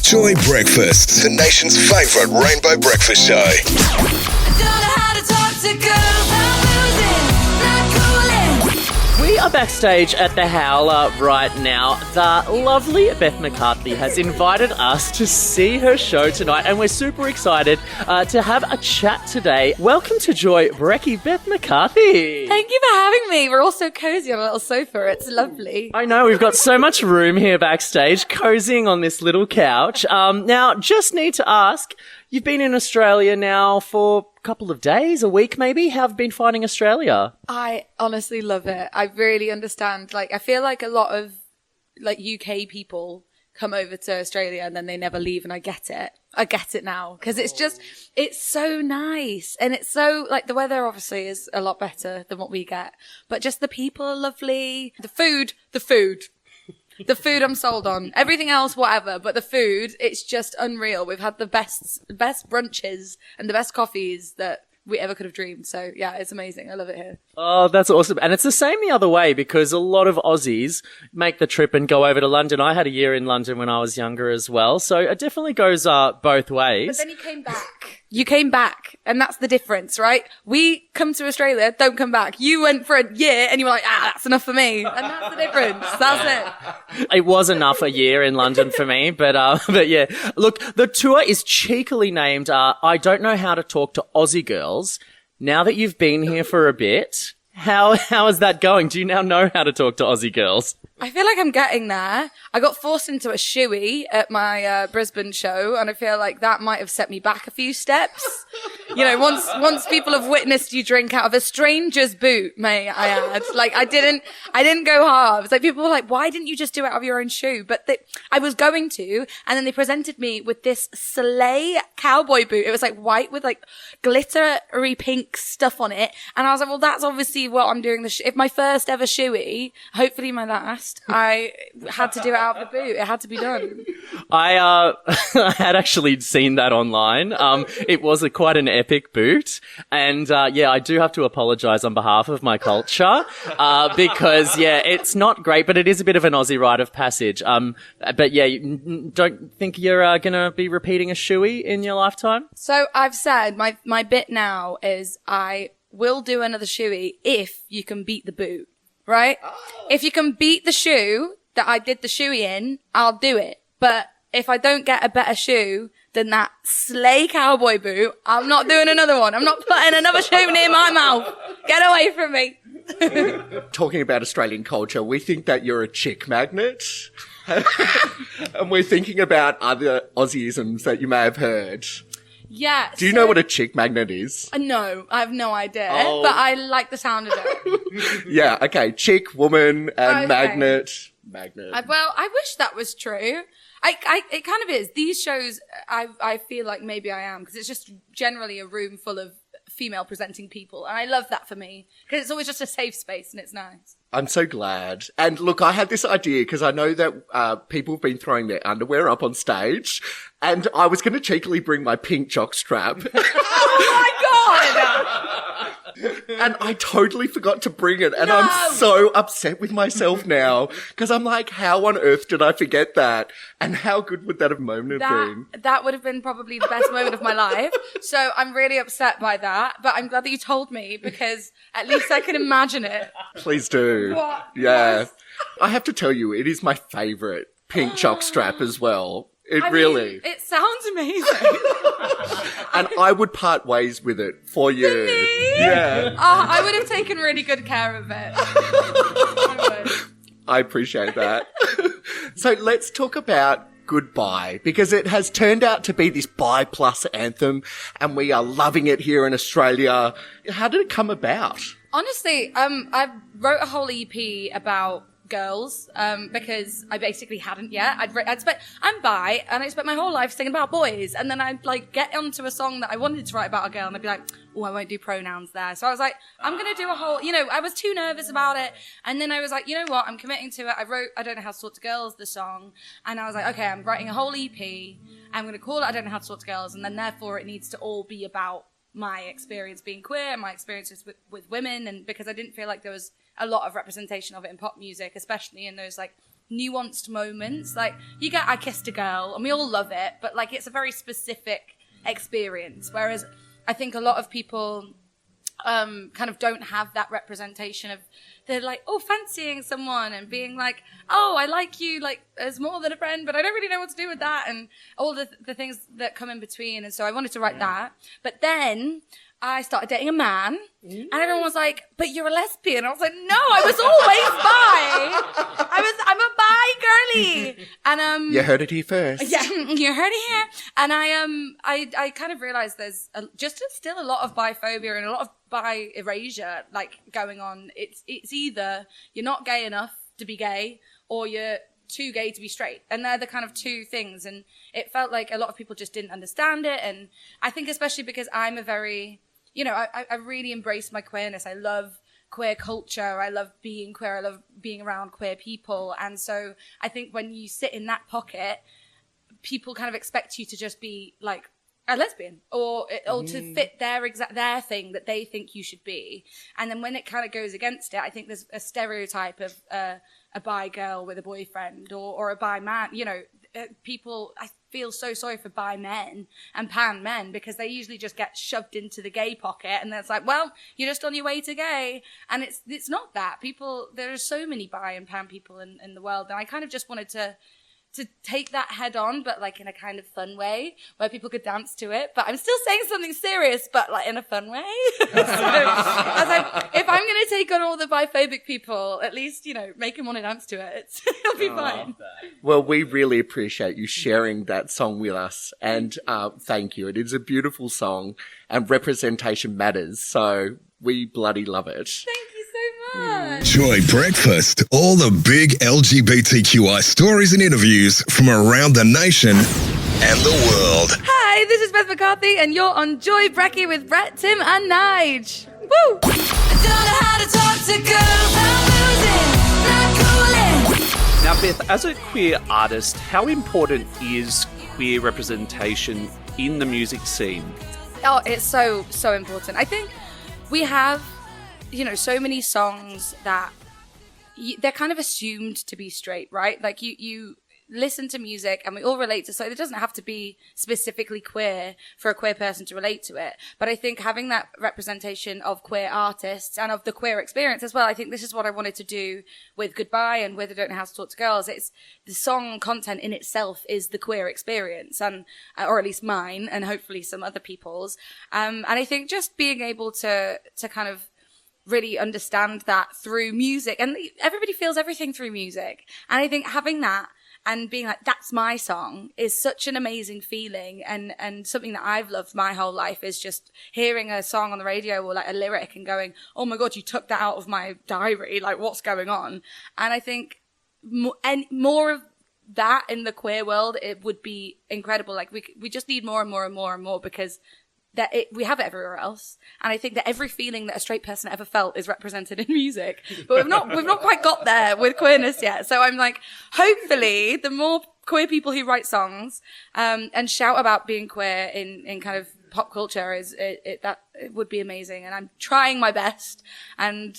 Joy Breakfast, the nation's favourite rainbow breakfast show. I don't know how to talk to girls. I'm losing, not cooling. We are backstage at the Howler right now. The lovely Beth McCarthy has invited us to see her show tonight, and we're super excited to have a chat today. Welcome to Joy Brecky, Beth McCarthy. Thank you for having me. We're all so cozy on a little sofa. It's lovely. I know, we've got so much room here backstage, cozying on this little couch. Now, just need to ask, you've been in Australia now for a couple of days, a week maybe. How have you been finding Australia? I honestly love it. I really understand. I feel like a lot of UK people come over to Australia and then they never leave, and I get it. I get it now because it's so nice, and it's so the weather obviously is a lot better than what we get, but just the people are lovely. The food I'm sold on. Everything else, whatever, but the food, it's just unreal. We've had the best brunches and the best coffees that we ever could have dreamed. So yeah, it's amazing. I love it here. Oh, that's awesome. And it's the same the other way, because a lot of Aussies make the trip and go over to London. I had a year in London when I was younger as well. So it definitely goes both ways. But then you came back. You came back, and that's the difference, right? We come to Australia, don't come back. You went for a year and you were like, that's enough for me. And that's the difference. That's it. It was enough a year in London for me, but yeah. Look, the tour is cheekily named I Don't Know How to Talk to Aussie Girls. Now that you've been here for a bit, how is that going? Do you now know how to talk to Aussie girls? I feel like I'm getting there. I got forced into a shoey at my Brisbane show, and I feel like that might have set me back a few steps. You know, once people have witnessed you drink out of a stranger's boot, may I add. I didn't go halves. People were like, why didn't you just do it out of your own shoe? But I was going to, and then they presented me with this sleigh cowboy boot. It was white with glittery pink stuff on it. And I was like, well, that's obviously what I'm doing. If my first ever shoey, hopefully my last, I had to do it out of the boot. It had to be done. I had actually seen that online. It was quite an epic boot. And yeah, I do have to apologise on behalf of my culture because, yeah, it's not great, but it is a bit of an Aussie rite of passage. But yeah, don't think you're going to be repeating a shoey in your lifetime? So I've said my bit now is I will do another shoey if you can beat the boot. Right? Oh. If you can beat the shoe that I did the shoey in, I'll do it. But if I don't get a better shoe than that sleigh cowboy boot, I'm not doing another one. I'm not putting another shoe near my mouth. Get away from me. Talking about Australian culture, we think that you're a chick magnet. And we're thinking about other Aussieisms that you may have heard. Yeah. Do you know what a chick magnet is? No, I have no idea, but I like the sound of it. Yeah, okay. Chick, woman, and magnet. Well, I wish that was true. It kind of is. These shows, I feel like maybe I am, because it's just generally a room full of female presenting people. And I love that for me, because it's always just a safe space and it's nice. I'm so glad. And look, I had this idea because I know that people have been throwing their underwear up on stage, and I was going to cheekily bring my pink jock strap. Oh my God! And I totally forgot to bring it, and I'm so upset with myself now because I'm like, how on earth did I forget that? And how good would that have moment have been? That would have been probably the best moment of my life. So I'm really upset by that, but I'm glad that you told me, because at least I can imagine it. Please do. What? Yeah. Yes. I have to tell you, it is my favourite pink jock strap as well. It It sounds amazing. And I would part ways with it for you. Me? Yeah. I would have taken really good care of it. I appreciate that. So let's talk about Goodbye, because it has turned out to be this bi plus anthem, and we are loving it here in Australia. How did it come about? Honestly, I wrote a whole EP about girls, because I basically hadn't yet. I'm bi, and I spent my whole life singing about boys, and then I'd get onto a song that I wanted to write about a girl, and I'd be like, oh, I won't do pronouns there. So I was like, I'm going to do a whole, I was too nervous about it. And then I was like, you know what? I'm committing to it. I wrote I Don't Know How to Talk to Girls, the song. And I was like, okay, I'm writing a whole EP. I'm going to call it I Don't Know How to Talk to Girls. And then therefore it needs to all be about my experience being queer and my experiences with women. And because I didn't feel like there was a lot of representation of it in pop music, especially in those nuanced moments. Like, you get I Kissed a Girl, and we all love it, but like it's a very specific experience. Whereas I think a lot of people kind of don't have that representation of, they're like, oh, fancying someone and being like, oh, I like you like as more than a friend, but I don't really know what to do with that, and all the things that come in between. And so I wanted to write that. But then I started dating a man, and everyone was like, but you're a lesbian. I was like, no, I was always bi. I'm a bi girly. And You heard it here first. yeah, you heard it here. And I kind of realized there's still a lot of biphobia and a lot of bi erasure like going on. It's either you're not gay enough to be gay, or you're too gay to be straight, and they're the kind of two things. And it felt like a lot of people just didn't understand it. And I think especially because I'm a very, I really embrace my queerness. I love queer culture. I love being queer. I love being around queer people. And so I think when you sit in that pocket, people kind of expect you to just be like a lesbian, or to fit their thing that they think you should be. And then when it kind of goes against it, I think there's a stereotype of a bi girl with a boyfriend, or a bi man. People, I feel so sorry for bi men and pan men, because they usually just get shoved into the gay pocket, and then it's like, well, you're just on your way to gay. And it's not that. There are so many bi and pan people in the world, and I kind of just wanted to take that head on, but like in a kind of fun way where people could dance to it. But I'm still saying something serious, but like in a fun way. So I was like, if I'm going to take on all the biphobic people, at least, make them want to dance to it. It'll be fine. Well, we really appreciate you sharing that song with us, and thank you. It is a beautiful song, and representation matters, so we bloody love it. Thank you so much. Joy Breakfast. All the big LGBTQI stories and interviews from around the nation and the world. Hi, this is Beth McCarthy, and you're on Joy Brecky with Brett, Tim, and Nige. Woo! I don't know how to talk to girls. I'm losing, not cooling. Now, Beth, as a queer artist, how important is queer representation in the music scene? Oh, it's so, so important. I think we have, so many songs that they're kind of assumed to be straight, right? Like you listen to music and we all relate to, so it doesn't have to be specifically queer for a queer person to relate to it. But I think having that representation of queer artists and of the queer experience as well, I think this is what I wanted to do with Goodbye and with I Don't Know How to Talk to Girls. It's the song content in itself is the queer experience, and or at least mine, and hopefully some other people's. And I think just being able to kind of really understand that through music, and everybody feels everything through music. And I think having that and being like, that's my song, is such an amazing feeling, and something that I've loved my whole life is just hearing a song on the radio or like a lyric and going, oh my God, you took that out of my diary, like what's going on? And I think more of that in the queer world, it would be incredible. Like we just need more and more and more and more, because we have it everywhere else. And I think that every feeling that a straight person ever felt is represented in music. But we've not quite got there with queerness yet. So I'm like, hopefully the more queer people who write songs, and shout about being queer in kind of pop culture it would be amazing. And I'm trying my best, and,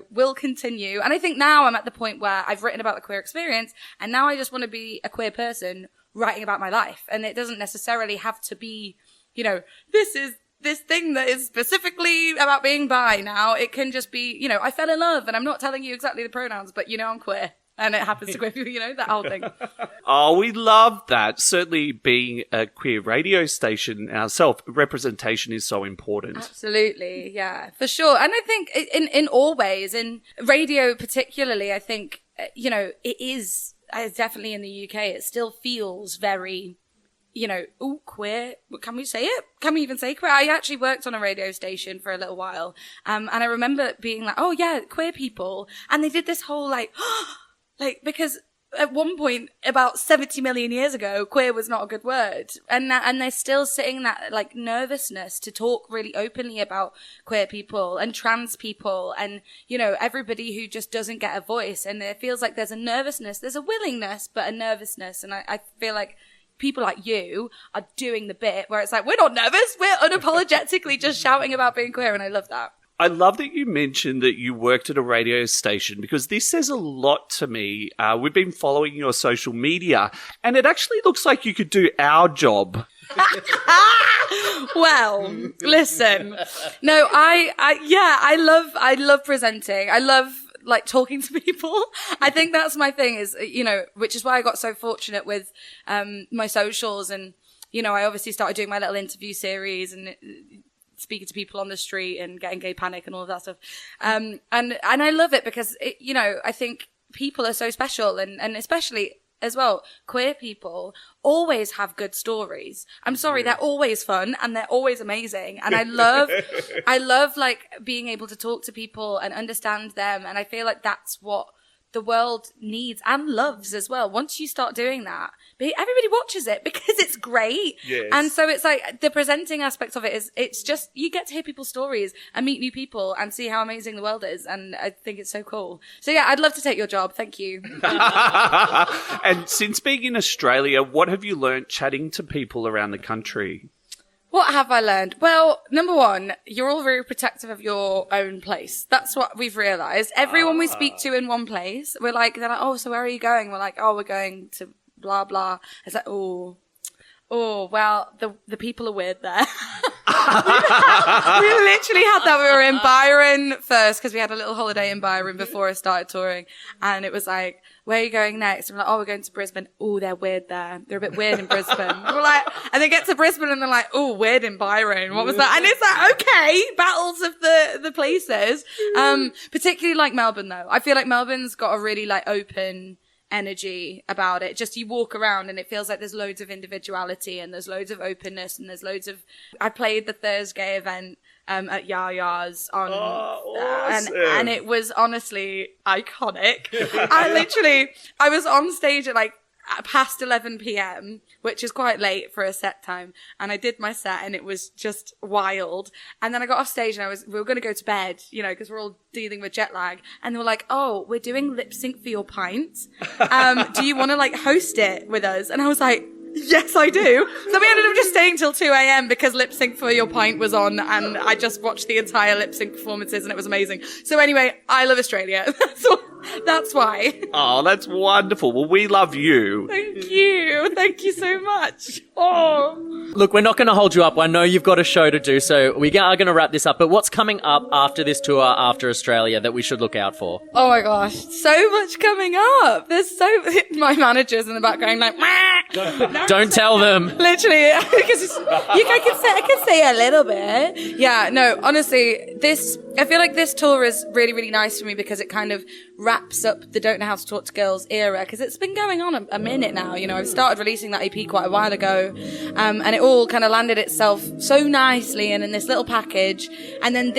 will continue. And I think now I'm at the point where I've written about the queer experience, and now I just want to be a queer person writing about my life. And it doesn't necessarily have to be, this is this thing that is specifically about being bi now. It can just be, I fell in love, and I'm not telling you exactly the pronouns, but I'm queer. And it happens to queer people, that whole thing. Oh, we love that. Certainly being a queer radio station ourselves, representation is so important. Absolutely, yeah, for sure. And I think in all ways, in radio particularly, I think, it is definitely in the UK, it still feels very, queer. Can we say it? Can we even say queer? I actually worked on a radio station for a little while. And I remember being like, oh yeah, queer people. And they did this whole because at one point about 70 million years ago, queer was not a good word. And they're still sitting that nervousness to talk really openly about queer people and trans people and, everybody who just doesn't get a voice. And it feels like there's a nervousness, there's a willingness, but a nervousness. And I feel like people like you are doing the bit where it's like, we're not nervous, we're unapologetically just shouting about being queer, and I love that. I love that you mentioned that you worked at a radio station because this says a lot to me. We've been following your social media and it actually looks like you could do our job. Well, listen. No, I love presenting. I love like talking to people. I think that's my thing is, which is why I got so fortunate with my socials and, I obviously started doing my little interview series and speaking to people on the street and getting gay panic and all of that stuff. And I love it because I think people are so special and especially as well, queer people always have good stories. I'm sorry, they're always fun and they're always amazing. And I love like being able to talk to people and understand them. And I feel like that's what the world needs and loves as well. Once you start doing that, everybody watches it because it's great. Yes. And so it's like the presenting aspect of it is, it's just, you get to hear people's stories and meet new people and see how amazing the world is. And I think it's so cool. So yeah, I'd love to take your job. Thank you. And since being in Australia, what have you learnt chatting to people around the country? What have I learned? Well, number one, you're all very protective of your own place. That's what we've realised. Everyone we speak to in one place, they're like, oh, so where are you going? We're like, oh, we're going to blah, blah. It's like, oh, well, the people are weird there. We literally had that. We were in Byron first because we had a little holiday in Byron before I started touring. And it was like, where are you going next? And we're like, oh, we're going to Brisbane. Oh, they're weird there. They're a bit weird in Brisbane. We're like, and they get to Brisbane and they're like, oh, weird in Byron. What was that? And it's like, okay, battles of the places. Particularly like Melbourne though. I feel like Melbourne's got a really like open energy about it. Just you walk around and it feels like there's loads of individuality and there's loads of openness and there's loads of. I played the Thursday event at Yaya's on, awesome. and it was honestly iconic. I was on stage at like past 11 p.m, which is quite late for a set time, and I did my set and it was just wild. And then I got off stage and we were going to go to bed, because we're all dealing with jet lag, and they were like, oh, we're doing lip sync for your pint. Do you want to like host it with us? And I was like, yes, I do. So we ended up just staying till 2 a.m. because Lip Sync for Your Pint was on and I just watched the entire lip sync performances and it was amazing. So anyway, I love Australia. That's why. Oh, that's wonderful. Well, we love you. Thank you. Thank you so much. Oh. Look, we're not going to hold you up. I know you've got a show to do, so we are going to wrap this up. But what's coming up after this tour, after Australia, that we should look out for? Oh my gosh, so much coming up. There's my manager's in the background like, no, don't tell them. Literally, because I can say a little bit. Yeah, no, honestly, I feel like this tour is really, really nice for me because it kind of wraps up the Don't Know How to Talk to Girls era, because it's been going on a minute now. I've started releasing that EP quite a while ago, and it all kind of landed itself so nicely and in this little package. And then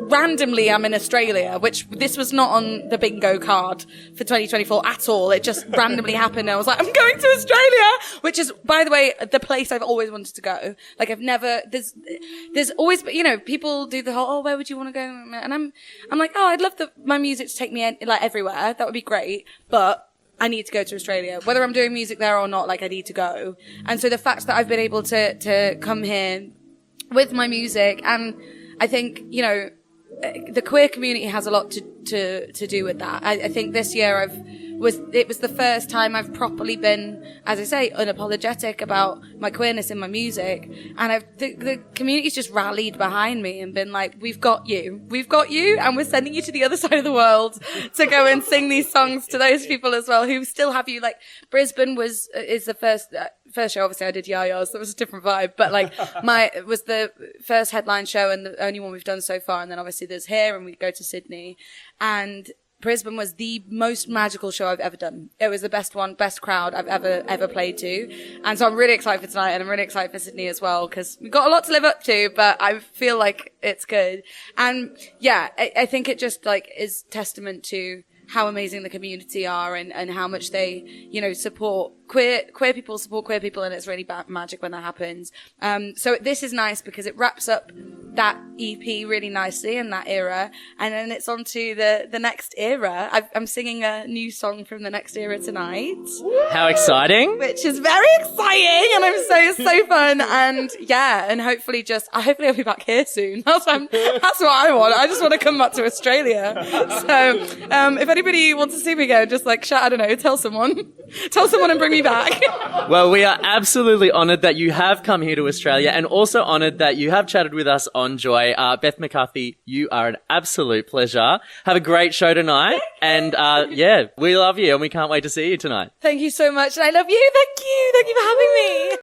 randomly I'm in Australia, which this was not on the bingo card for 2024 at all. It just randomly happened. And I was like, I'm going to Australia, which is, by the way, the place I've always wanted to go. Like there's always, people do the whole, oh, where would you want to go? And I'm like, oh, I'd love my music to take me like everywhere. That would be great. But I need to go to Australia. Whether I'm doing music there or not, like I need to go. And so the fact that I've been able to come here with my music, and I think, the queer community has a lot to do with that. I think this year it was the first time I've properly been, as I say, unapologetic about my queerness in my music. And the community's just rallied behind me and been like, we've got you, and we're sending you to the other side of the world to go and sing these songs to those people as well who still have you. Like Brisbane is the first show. Obviously I did Yaya's, so it was a different vibe, but like it was the first headline show and the only one we've done so far. And then obviously there's here, and we go to Sydney, and Brisbane was the most magical show I've ever done. It was the best crowd I've ever played to. And so I'm really excited for tonight, and I'm really excited for Sydney as well, because we've got a lot to live up to, but I feel like it's good. And yeah, I think it just like is testament to how amazing the community are and how much they, support queer people, support queer people, and it's really magic when that happens. So this is nice because it wraps up that EP really nicely in that era, and then it's on to the next era. I'm singing a new song from the next era tonight. How exciting. Which is very exciting, and I'm so fun, and hopefully I'll be back here soon. That's what I want. I just want to come back to Australia. So, if anybody wants to see me again, just I don't know, tell someone and bring me back. Well, we are absolutely honoured that you have come here to Australia, and also honoured that you have chatted with us on Joy. Beth McCarthy, you are an absolute pleasure. Have a great show tonight, and we love you, and we can't wait to see you tonight. Thank you so much, and I love you. Thank you for having me.